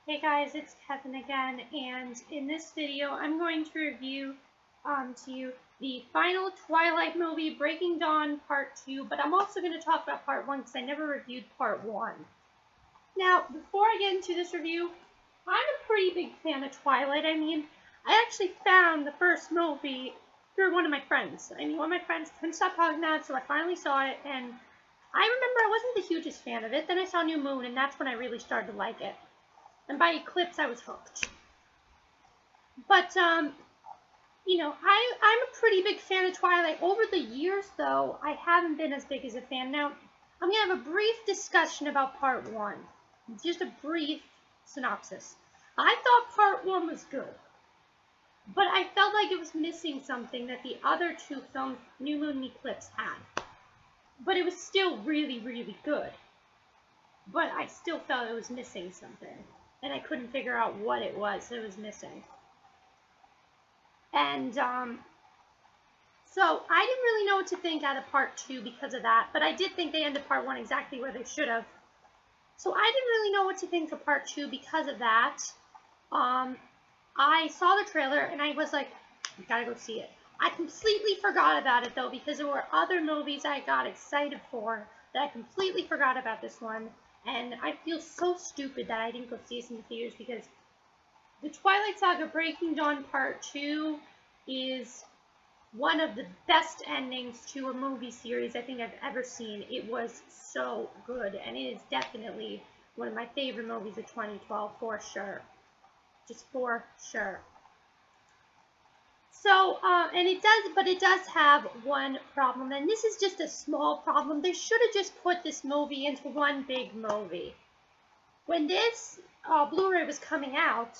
Hey guys, it's Kevin again, and in this video I'm going to review to you the final Twilight movie, Breaking Dawn Part 2, but I'm also going to talk about Part 1 because I never reviewed Part 1. Now, before I get into this review, I'm a pretty big fan of Twilight. I actually found the first movie through one of my friends. One of my friends couldn't stop talking about it, so I finally saw it, and I remember I wasn't the hugest fan of it. Then I saw New Moon, and that's when I really started to like it. And by Eclipse, I was hooked. But, I'm a pretty big fan of Twilight. Over the years, though, I haven't been as big as a fan. Now, I'm going to have a brief discussion about Part 1. Just a brief synopsis. I thought Part 1 was good. But I felt like it was missing something that the other two films, New Moon and Eclipse, had. But it was still really, really good. But I still felt it was missing something. And I couldn't figure out what it was that was missing. And, so I didn't really know what to think out of Part 2 because of that, but I did think they ended Part 1 exactly where they should have. So I didn't really know what to think of Part 2 because of that. I saw the trailer, and I was like, I gotta go see it. I completely forgot about it, though, because there were other movies I got excited for that I completely forgot about this one. And I feel so stupid that I didn't go see this in the theaters because the Twiight Saga Breaking Dawn Part 2 is one of the best endings to a movie series I think I've ever seen. It was so good, and it is definitely one of my favorite movies of 2012 for sure. Just for sure. So, it does have one problem, and this is just a small problem. They should have just put this movie into one big movie. When this Blu-ray was coming out,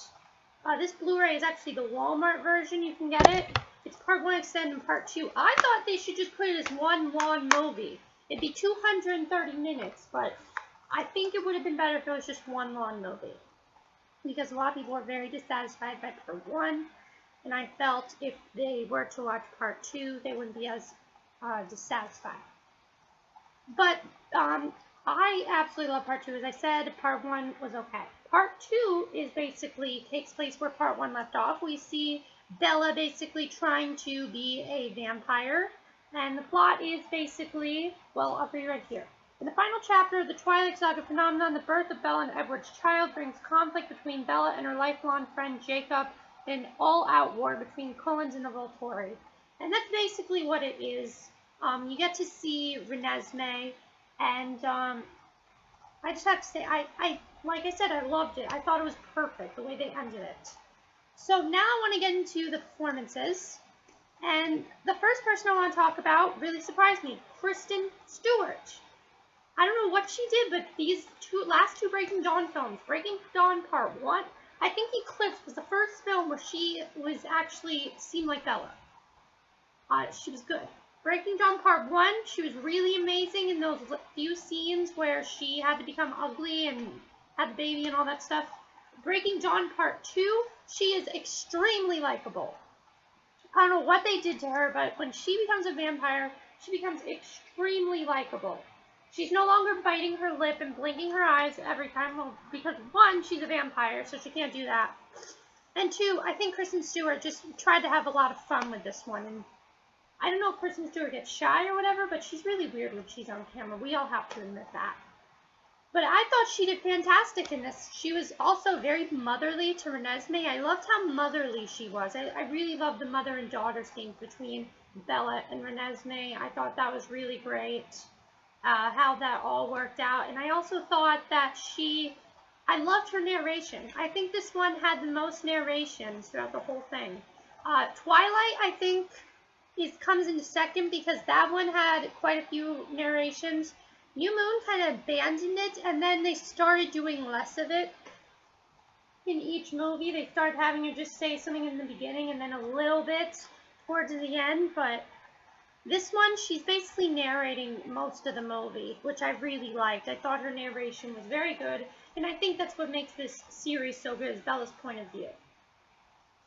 this Blu-ray is actually the Walmart version. You can get it. It's Part 1 extended and Part 2. I thought they should just put it as one long movie. It'd be 230 minutes, but I think it would have been better if it was just one long movie. Because a lot of people are very dissatisfied by Part 1. And I felt if they were to watch Part 2, they wouldn't be as dissatisfied. But I absolutely love Part 2. As I said, Part 1 was okay. Part 2 is basically takes place where Part 1 left off. We see Bella basically trying to be a vampire. And the plot is basically, well, I'll read right here. In the final chapter of the Twiight Saga phenomenon, the birth of Bella and Edward's child brings conflict between Bella and her lifelong friend Jacob, an all-out war between Cullens and the Volturi. And that's basically what it is. You get to see Renesmee, and I just have to say, like I said, I loved it. I thought it was perfect, the way they ended it. So now I want to get into the performances. And the first person I want to talk about really surprised me, Kristen Stewart. I don't know what she did, but these last two Breaking Dawn films, Breaking Dawn Part 1, I think Eclipse was the first film where she was actually seemed like Bella. She was good. Breaking Dawn Part 1, she was really amazing in those few scenes where she had to become ugly and had the baby and all that stuff. Breaking Dawn Part 2, she is extremely likable. I don't know what they did to her, but when she becomes a vampire, she becomes extremely likable. She's no longer biting her lip and blinking her eyes every time, well, because one, she's a vampire, so she can't do that. And two, I think Kristen Stewart just tried to have a lot of fun with this one. And I don't know if Kristen Stewart gets shy or whatever, but she's really weird when she's on camera. We all have to admit that. But I thought she did fantastic in this. She was also very motherly to Renesmee. I loved how motherly she was. I really loved the mother and daughter scenes between Bella and Renesmee. I thought that was really great. How that all worked out. And I also thought that I loved her narration. I think this one had the most narrations throughout the whole thing. Twilight, I think, comes into second because that one had quite a few narrations. New Moon kind of abandoned it, and then they started doing less of it. In each movie, they started having her just say something in the beginning and then a little bit towards the end, but this one, she's basically narrating most of the movie, which I really liked. I thought her narration was very good, and I think that's what makes this series so good, is Bella's point of view.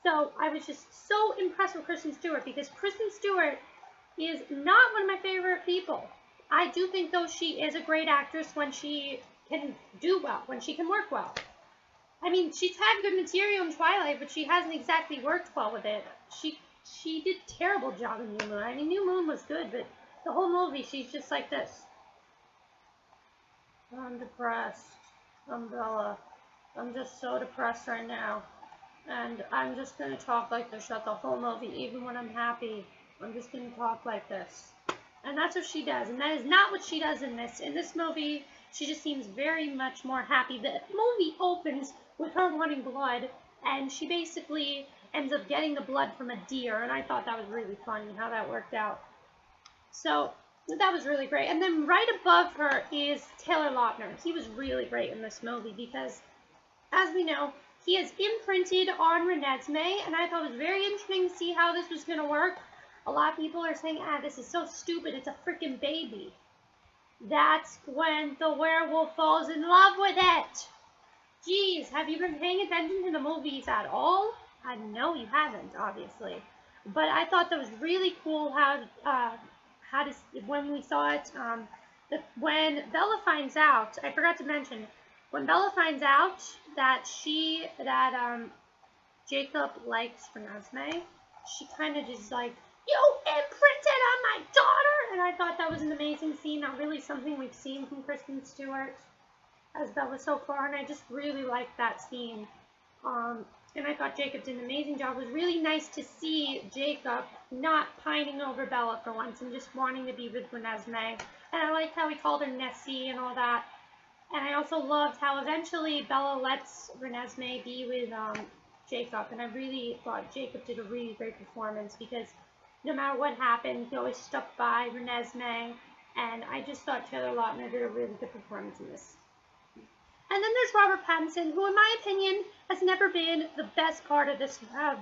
So I was just so impressed with Kristen Stewart, because Kristen Stewart is not one of my favorite people. I do think, though, she is a great actress when she can do well, when she can work well. I mean, she's had good material in Twilight, but she hasn't exactly worked well with it. She did a terrible job in New Moon. I mean, New Moon was good, but the whole movie, she's just like this. I'm depressed. I'm Bella. I'm just so depressed right now. And I'm just going to talk like this throughout the whole movie, even when I'm happy. I'm just going to talk like this. And that's what she does. And that is not what she does in this. In this movie, she just seems very much more happy. The movie opens with her wanting blood, and she basically ends up getting the blood from a deer. And I thought that was really funny how that worked out. So that was really great. And then right above her is Taylor Lautner. He was really great in this movie because, as we know, he is imprinted on Renesmee, and I thought it was very interesting to see how this was going to work. A lot of people are saying, this is so stupid, it's a freaking baby. That's when the werewolf falls in love with it. Jeez, have you been paying attention to the movies at all? I know you haven't, obviously. But I thought that was really cool when we saw it, when Bella finds out, I forgot to mention, when Bella finds out that Jacob likes Renesmee, she kind of just like, you imprinted on my daughter! And I thought that was an amazing scene, not really something we've seen from Kristen Stewart as Bella so far, and I just really liked that scene. And I thought Jacob did an amazing job. It was really nice to see Jacob not pining over Bella for once and just wanting to be with Renesmee. And I liked how he called her Nessie and all that. And I also loved how eventually Bella lets Renesmee be with Jacob. And I really thought Jacob did a really great performance because no matter what happened, he always stuck by Renesmee. And I just thought Taylor Lautner did a really good performance in this. And then there's Robert Pattinson, who in my opinion has never been the best part of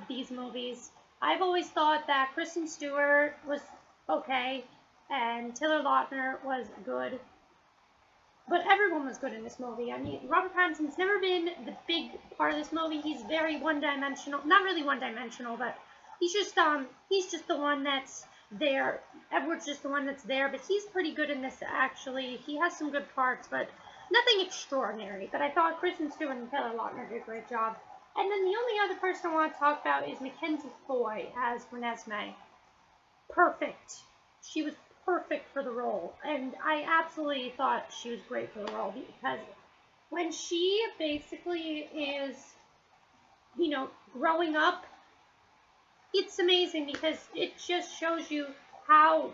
these movies. I've always thought that Kristen Stewart was okay and Taylor Lautner was good. But everyone was good in this movie. I mean, Robert Pattinson's never been the big part of this movie. He's very one-dimensional. Not really one-dimensional, but he's just the one that's there. Edward's just the one that's there, but he's pretty good in this, actually. He has some good parts, but nothing extraordinary. But I thought Kristen Stewart and Taylor Lautner did a great job. And then the only other person I want to talk about is Mackenzie Foy as Renesmee. Perfect. She was perfect for the role, and I absolutely thought she was great for the role because when she basically is, growing up, it's amazing because it just shows you how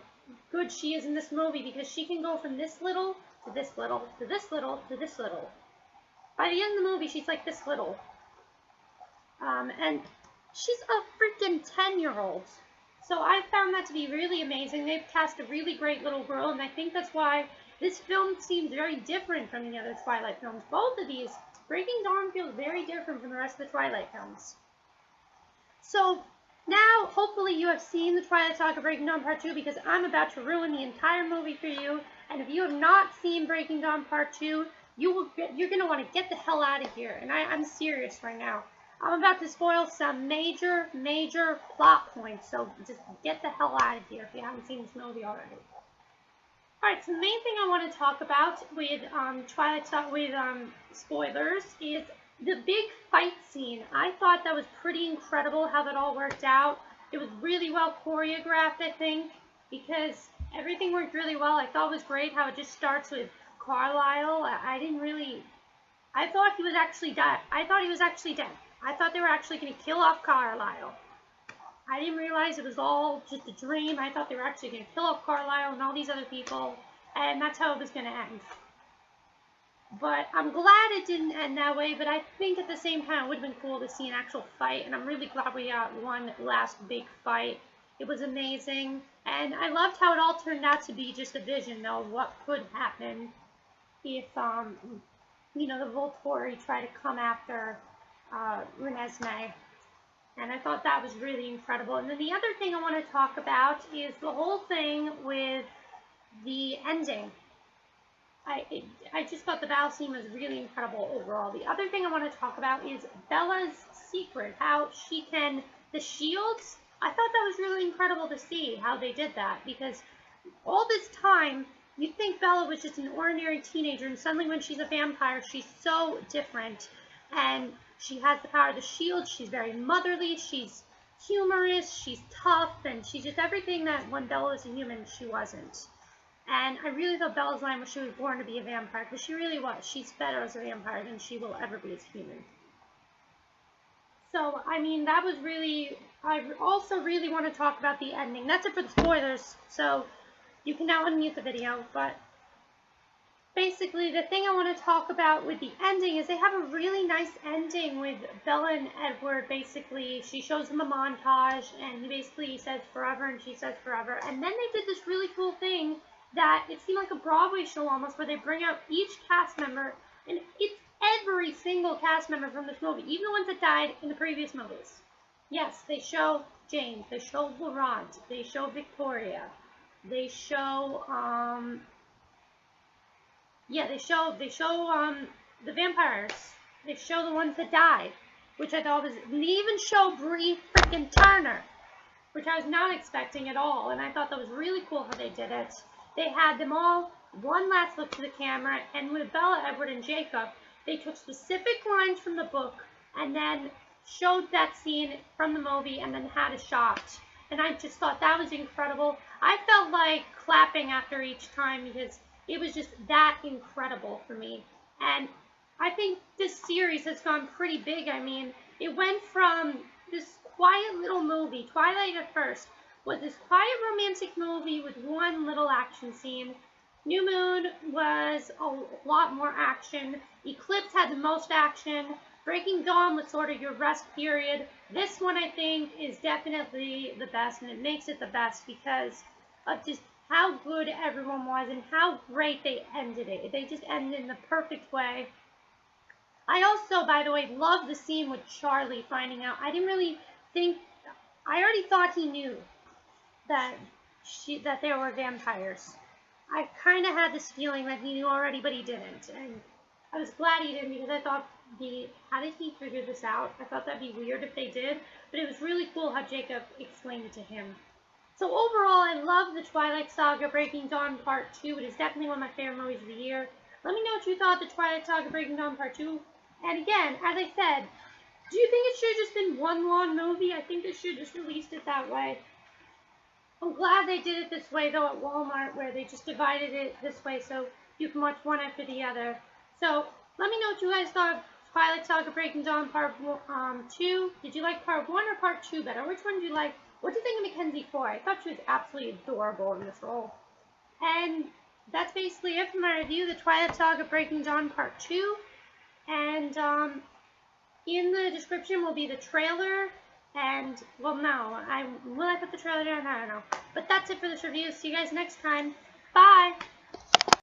good she is in this movie because she can go from this little to this little to this little to this little. By the end of the movie, she's like this little. And she's a freaking 10-year-old. So I found that to be really amazing. They've cast a really great little girl, and I think that's why this film seems very different from the other Twilight films. Both of these, Breaking Dawn feels very different from the rest of the Twilight films. So now, hopefully you have seen the Twiight Saga Breaking Dawn Part 2 because I'm about to ruin the entire movie for you. And if you have not seen Breaking Dawn Part 2, you're going to want to get the hell out of here. And I'm serious right now. I'm about to spoil some major, major plot points, so just get the hell out of here if you haven't seen this movie already. Alright, so the main thing I want to talk about with spoilers is the big fight scene. I thought that was pretty incredible how that all worked out. It was really well choreographed, I think, because everything worked really well. I thought it was great how it just starts with Carlisle. I thought he was actually dead. I thought they were actually going to kill off Carlisle. I didn't realize it was all just a dream. I thought they were actually going to kill off Carlisle and all these other people, and that's how it was going to end. But I'm glad it didn't end that way, but I think at the same time it would have been cool to see an actual fight, and I'm really glad we got one last big fight. It was amazing, and I loved how it all turned out to be just a vision, though, of what could happen if, the Volturi try to come after Renesmee, and I thought that was really incredible. And then the other thing I want to talk about is the whole thing with the ending. I just thought the battle scene was really incredible overall. The other thing I want to talk about is Bella's secret, how she can, the shields, I thought that was really incredible to see how they did that, because all this time, you'd think Bella was just an ordinary teenager, and suddenly when she's a vampire, she's so different. and she has the power of the shield. She's very motherly. She's humorous. She's tough, and she's just everything that when Bella was a human, she wasn't. And I really thought Bella's line was she was born to be a vampire, because she really was. She's better as a vampire than she will ever be as a human. So, I mean, that was really, I also really want to talk about the ending. That's it for the spoilers, so you can now unmute the video, but basically the thing I want to talk about with the ending is they have a really nice ending with Bella and Edward. Basically, she shows him a montage, and he basically says forever, and she says forever, and then they did this really cool thing that it seemed like a Broadway show almost, where they bring out each cast member, and it's every single cast member from this movie, even the ones that died in the previous movies. Yes, they show James, they show Laurent, they show Victoria, they show, the vampires, they show the ones that died, which I thought was, and they even show Bree freaking Turner, which I was not expecting at all, and I thought that was really cool how they did it. They had them all one last look to the camera, and with Bella, Edward, and Jacob, they took specific lines from the book and then showed that scene from the movie and then had a shot. And I just thought that was incredible. I felt like clapping after each time because it was just that incredible for me. And I think this series has gone pretty big. I mean, it went from this quiet little movie, Twilight at first, was this quiet romantic movie with one little action scene. New Moon was a lot more action. Eclipse had the most action. Breaking Dawn was sort of your rest period. This one, I think, is definitely the best, and it makes it the best because of just how good everyone was and how great they ended it. They just ended in the perfect way. I also, by the way, love the scene with Charlie finding out. I didn't really think, I already thought he knew that there were vampires. I kind of had this feeling that he knew already, but he didn't. And I was glad he didn't because I thought, how did he figure this out? I thought that'd be weird if they did, but it was really cool how Jacob explained it to him. So overall, I love the Twilight Saga Breaking Dawn Part 2. It is definitely one of my favorite movies of the year. Let me know what you thought of the Twilight Saga Breaking Dawn Part 2. And again, as I said, do you think it should have just been one long movie? I think they should have just released it that way. I'm glad they did it this way, though, at Walmart, where they just divided it this way so you can watch one after the other. So, let me know what you guys thought of Twilight Saga Breaking Dawn Part 2. Did you like Part 1 or Part 2 better? Which one did you like? What do you think of Mackenzie Foy? I thought she was absolutely adorable in this role. And that's basically it for my review of the Twilight Saga Breaking Dawn Part 2. And in the description will be the trailer. And, well, no, will I put the trailer down? I don't know. But that's it for this review. See you guys next time. Bye!